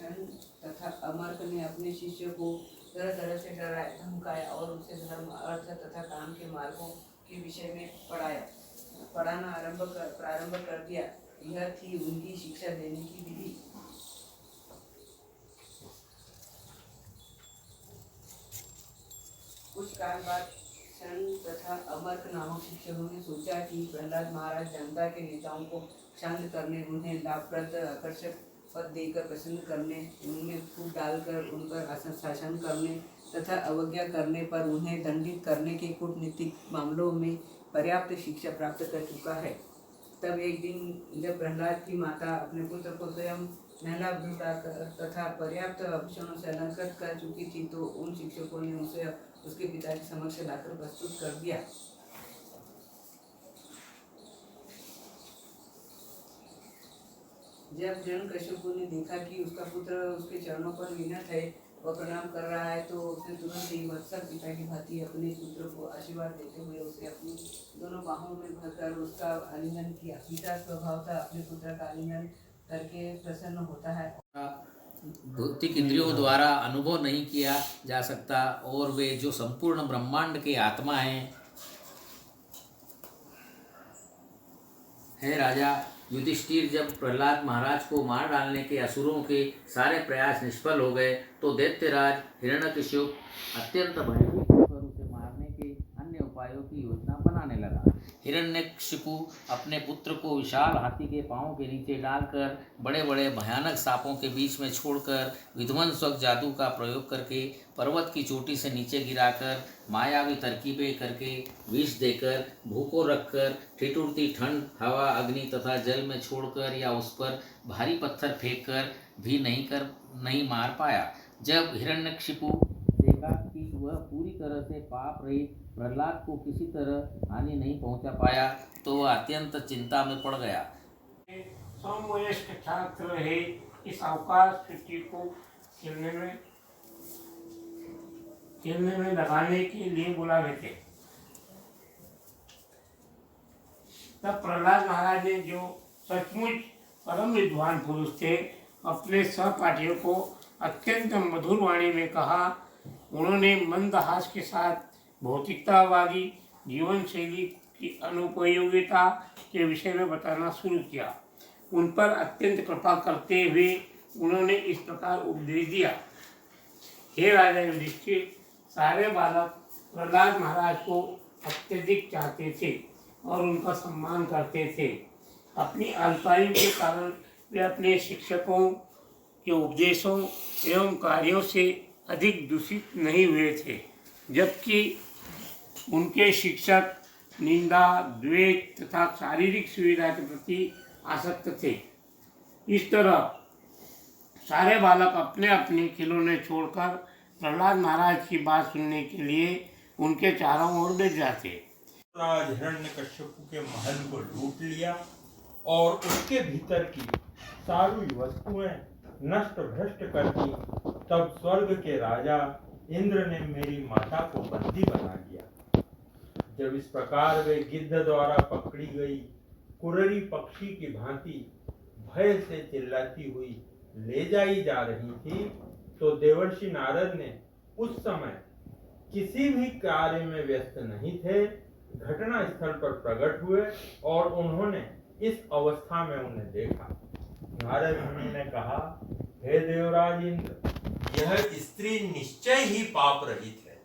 शन तथा अमर्क ने अपने शिष्य को तरह तरह से डराया, धमकाया और उसे धर्म, अर्थ तथा काम के मार्गों के विषय में पढ़ाना प्रारंभ कर दिया। यह थी उनकी शिक्षा देने की विधि। कुछ काल बाद शन तथा अमर्क नामक शिक्षकों ने सोचा कि प्रहलाद महाराज जनता के नेताओं को शांत करने, उन्हें लाभप्रद आकर्षक पद देकर प्रसन्न करने, उनमें फूट डालकर उन पर शासन करने तथा अवज्ञा करने पर उन्हें दंडित करने के कूटनीतिक मामलों में पर्याप्त शिक्षा प्राप्त कर चुका है। तब एक दिन जब प्रहलाद की माता अपने पुत्र को स्वयं नहला धुला तथा पर्याप्त आभूषणों से अलंकृत कर चुकी थी, तो उन शिक्षकों ने उसे उसके पिता के समक्ष लाकर प्रस्तुत कर दिया। जब हिरण्यकशिपु ने देखा कि उसका पुत्र उसके चरणों पर विनत है और प्रणाम कर रहा है, तो उसने तुरंत ही वत्सल पिता की भांति अपने पुत्र को आशीर्वाद देते हुए उसे अपनी दोनों बाहों में भरकर उसका आलिंगन किया। पिता स्वभावतः अपने पुत्र का आलिंगन करके प्रसन्न होता है। भौतिक इंद्रियों द्वारा अनुभव नहीं किया जा सकता, और वे जो संपूर्ण ब्रह्मांड के आत्मा हैं। है राजा युधिष्ठिर, जब प्रहलाद महाराज को मार डालने के असुरों के सारे प्रयास निष्फल हो गए, तो दैत्यराज हिरण्यकशिपु अत्यंत भयभीत होकर उसे मारने के अन्य उपायों की योजना बनाने लगा। हिरण्यकशिपु अपने पुत्र को विशाल हाथी के पांवों के नीचे डालकर बड़े बड़े भयानक सांपों के बीच में छोड़कर विध्वंसक जादू का प्रयोग करके पर्वत की चोटी से नीचे गिराकर मायावी तरकीबें करके विष देकर भूखों रखकर ठिठुरती ठंड, हवा, अग्नि तथा जल में छोड़कर या उस पर भारी पत्थर फेंककर भी नहीं मार पाया। जब हिरण्यकशिपु देखा कि वह पूरी तरह से पाप रहित प्रहलाद को किसी तरह हानि नहीं पहुंचा पाया, तो वह अत्यंत चिंता में पड़ गया। समवयस्क छात्र है, इस अवकाश छुट्टी को खेलने में लगाने के लिए बुलावे थे। तब प्रहलाद महाराज ने, जो सचमुच परम विद्वान पुरुष थे, अपने सहपाठियों को अत्यंत मधुर वाणी में कहा। उन्होंने मंदहास के साथ भौतिकतावादी जीवन शैली की अनुपयोगिता के विषय में बताना शुरू किया। उन पर अत्यंत कृपा करते हुए उन्होंने इस प्रकार उपदेश दिया। हे राजा युधिष्ठिर, सारे बालक प्रहलाद महाराज को अत्यधिक चाहते थे और उनका सम्मान करते थे। अपनी अल्पायु के कारण वे अपने शिक्षकों के उपदेशों एवं कार्यों से अधिक दूषित नहीं हुए थे, जबकि उनके शिक्षक निंदा, द्वेष तथा शारीरिक सुविधा के प्रति आसक्त थे। इस तरह सारे बालक अपने अपने खिलौने छोड़कर प्रहलाद महाराज की बात सुनने के लिए उनके चारों ओर बैठ जाते। राज हिरण्यकश्यपु के महल को लूट लिया और उसके भीतर की सारी वस्तुएं नष्ट भ्रष्ट कर दी। तब स्वर्ग के राजा इंद्र ने मेरी माता को बंदी बना लिया। जब इस प्रकार वे गिद्ध द्वारा पकड़ी गई कुररी पक्षी की भांति भय से चिल्लाती हुई ले जाई जा रही थी, तो देवर्षि नारद ने उस समय किसी भी कार्य में व्यस्त नहीं थे, घटना स्थल पर प्रकट हुए और उन्होंने इस अवस्था में उन्हें देखा। नारद मुनि ने कहा, हे देवराज इंद्र, यह स्त्री निश्चय ही पाप रहित है।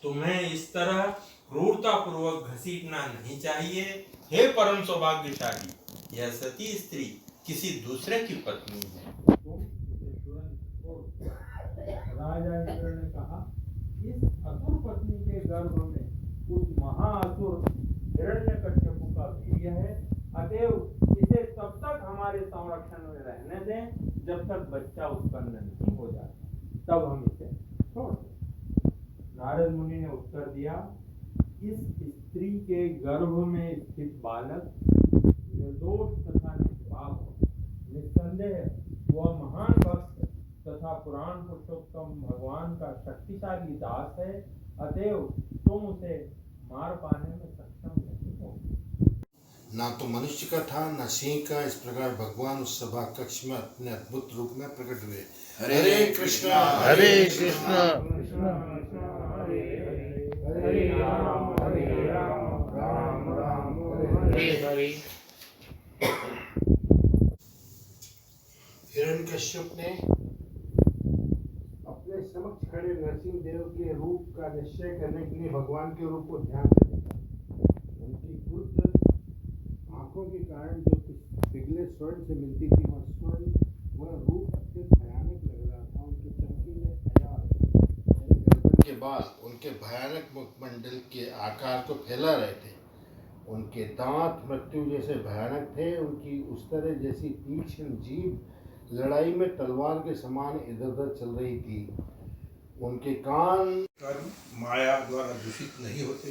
तुम्हें इस तरह क्रूरता पूर्वक घसीटना नहीं चाहिए। हे परम सौभाग्यशाली, यह सती स्त्री किसी दूसरे की पत्नी है, तुम इसे तुरंत छोड़। राजा इंद्र ने कहा, इस असुर पत्नी के गर्भ में उस महाअसुर हिरण्यकश्यपु का वीर्य है, अतएव इसे तब तक हमारे संरक्षण में रहने दें जब तक बच्चा उत्पन्न नहीं हो जाता, तब हम इसे छोड़ दें। नारद मुनि ने उत्तर दिया, इस स्त्री के गर्भ में स्थित बालक निर्दोष तथा निष्पाप हो। निस्संदेह वह महान भक्त तथा पुराण पुरुषोत्तम भगवान का शक्तिशाली दास है, अतएव तुम उसे मार पाने में सक्षम नहीं हो। ना तो मनुष्य का था न सिंह का। इस प्रकार भगवान उस सभा कक्ष में अपने अद्भुत रूप में प्रकट हुए। हरे कृष्णा हरे कृष्णा हरे राम राम राम हरे हरे। हिरण्यकश्यप ने अपने समक्ष खड़े नरसिंह देव के रूप का निश्चय करने के लिए भगवान के रूप को ध्यान से देखा। उनकी क्रुद्ध आंखों के कारण जो कुछ पिघले स्वर्ण से मिलती थी वह रूप अत्यंत भयानक लग रहा था। उनके चमकीले गर्दन के बाल उनके भयानक मुखमंडल के आकार को फैला रहे थे। उनके दांत मृत्यु जैसे भयानक थे। उनकी उस तरह जैसी तीक्ष्ण जीभ लड़ाई में तलवार के समान इधर उधर चल रही थी। उनके कान कर्म माया द्वारा दूषित नहीं होते।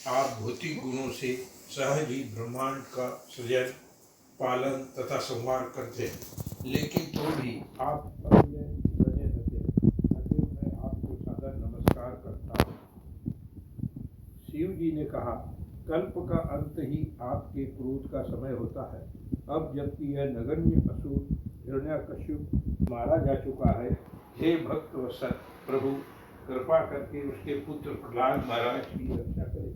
आप भौतिक गुणों से सहज ही ब्रह्मांड का सृजन, पालन तथा संहार करते हैं, लेकिन तो भी आप अपने बने रहते हैं। अतः मैं आपको सादर नमस्कार करता हूँ। शिव जी ने कहा, कल्प का अंत ही आपके क्रोध का समय होता है। अब जबकि यह नगण्य असुर हिरण्यकश्यप मारा जा चुका है, हे भक्त वत्सल प्रभु, कृपा करके उसके पुत्र प्रहलाद महाराज की रक्षा करें,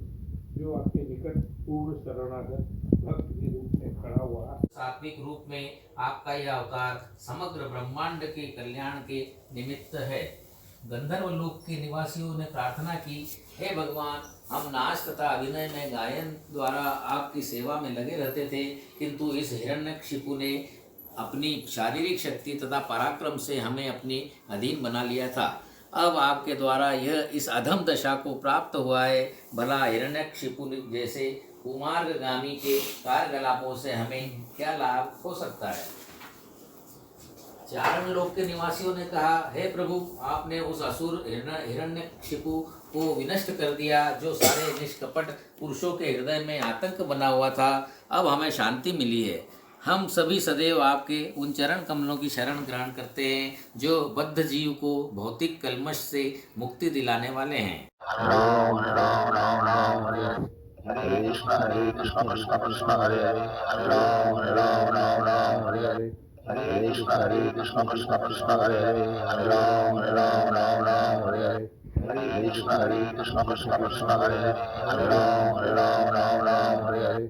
जो आपके निकट पूर्ण शरणागत भक्त के रूप में खड़ा हुआ। सात्विक रूप में आपका यह अवतार समग्र ब्रह्मांड के कल्याण के निमित्त है। गंधर्व लोक के निवासियों ने प्रार्थना की, हे भगवान, हम नाच तथा अभिनय में गायन द्वारा आपकी सेवा में लगे रहते थे, किंतु इस हिरण्यकशिपु ने अपनी शारीरिक शक्ति तथा पराक्रम से हमें अपनी अधीन बना लिया था। अब आपके द्वारा यह इस अधम दशा को प्राप्त हुआ है। भला हिरण्यकशिपु जैसे कुमार्गामी के कार्यकलापों से हमें क्या लाभ हो सकता है। चारण लोक के निवासियों ने कहा, हे प्रभु, आपने उस असुर हिरण्यकशिपु को विनष्ट कर दिया, जो सारे निष्कपट पुरुषों के हृदय में आतंक बना हुआ था। अब हमें शांति मिली है। हम सभी सदैव आपके उन चरण कमलों की शरण ग्रहण करते हैं, जो बद्ध जीव को भौतिक कल्मश से मुक्ति दिलाने वाले हैं। राम राम राम राम हरे हरे कृष्ण कृष्ण कृष्ण हरे हरे हरे राम राम राम हरे हरे हरे कृष्ण कृष्ण हरे हरे हरे राम राम हरे हरे हरे कृष्ण कृष्ण हरे हरे हरे राम हरे हरे हरे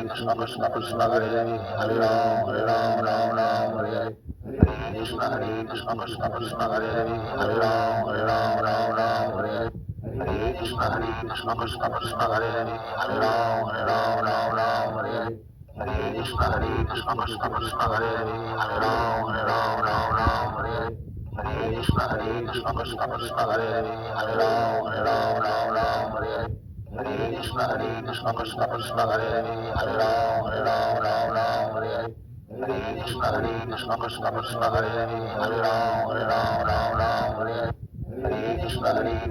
कृष्ण कृष्ण हरे हरे हरे राम हरे हरे हरे कृष्ण कृष्ण हरे हरे हरे राम हरे हरे हरे कृष्ण कृष्ण हरे हरे हरे राम हरे हरे हरे कृष्ण कृष्ण हरे हरे हरे राम हरे हरे हरे कृष्ण कृष्ण हरे हरे हरे राम हरे हरे हरे कृष्ण कृष्ण हरे हरे हरे राम हरे हरे हरे कृष्ण कृष्ण हरे हरे हरे राम हरे हरे हरे कृष्ण कृष्ण हरे हरे हरे राम हरे हरे हरे कृष्ण कृष्ण हरे हरे हरे राम हरे हरे हरे कृष्ण कृष्ण हरे हरे हरे राम हरे हरे हरे कृष्ण कृष्ण हरे हरे हरे राम हरे हरे हरे कृष्ण कृष्ण कृष्ण हरे हरे हरे राम राम राम हरे हरे हरे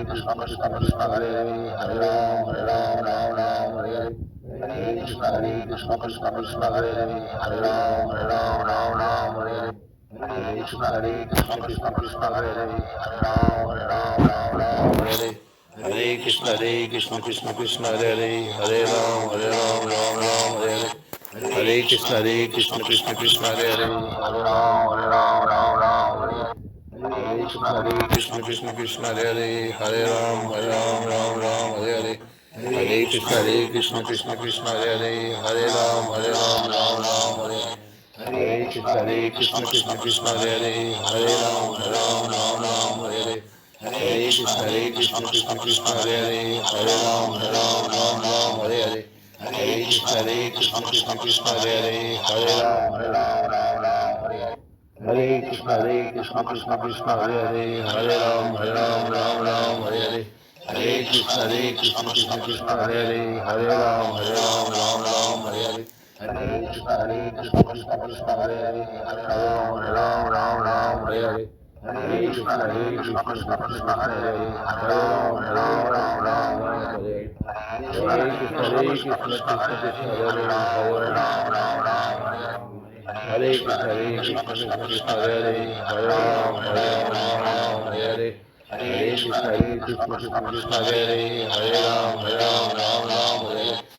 कृष्ण कृष्ण हरे हरे हरे राम राम हरे हरे कृष्ण कृष्ण हरे हरे हरे राम राम हरे हरे हरे कृष्ण कृष्ण हरे हरे हरे राम राम हरे हरे कृष्ण कृष्ण हरे हरे हरे राम राम हरे हरे हरे कृष्ण कृष्ण हरे हरे हरे राम राम हरे हरे हरे कृष्ण कृष्ण हरे हरे हरे राम हरे हरे हरे कृष्ण कृष्ण हरे हरे हरे राम राम हरे हरे हरे कृष्ण कृष्ण हरे हरे हरे राम राम हरे हरे हरे कृष्ण कृष्ण हरे हरे हरे राम राम हरे हरे हरे कृष्ण कृष्ण हरे हरे हरे राम हरे हरे कृष्ण कृष्ण हरे हरे राम हरे कृष्ण कृष्ण हरे हरे हरे राम हरे हरे हरे कृष्ण कृष्ण कृष्ण हरे हरे हरे राम राम राम हरे हरे